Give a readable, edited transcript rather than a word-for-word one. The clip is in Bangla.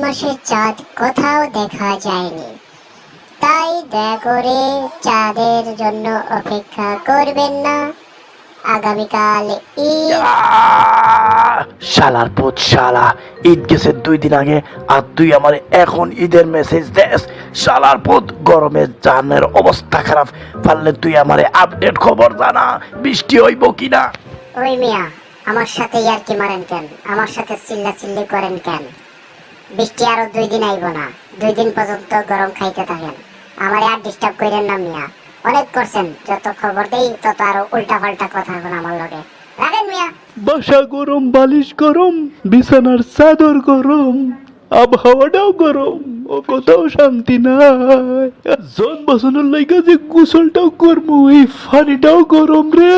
মাসের চাঁদ কোথাও দেখা যায়নি, তাই দয়া করে চাঁদের জন্য অপেক্ষা করবেন না। আগামীকাল ঈদ। শালার পুত শালা, ঈদ গেছে 2 দিন আগে আর তুই আমার এখন ঈদের মেসেজ দেস। শালার পুত, গরমে জানের অবস্থা খারাপ, পারলে তুই আমারে আপডেট খবর জানা বৃষ্টি হইব কিনা। ওই মিয়া, আমার সাথে ইয়ার্কি মারেন কেন? আমার সাথে চিল্লাচিল্লি করেন কেন? বৃষ্টি আরো 2 দিন আইব না, 2 দিন পর্যন্ত গরম খাইতে থাকেন। আমারে আর ডিস্টার্ব করেন না মিয়া, অনেক করছেন। যত খবর দেই তত আরো উল্টা পাল্টা কথা বলেন আমার লগে। রাখেন মিয়া। বাসা গরম, বালিশ গরম, বিছানার চাদর গরম, আবহাওয়াটাও গরম, ও কোথাও শান্তি নাই। জন বাঁচানোর লাইগা যে গোসলটাও করবো, এই পানিটাও গরম রে।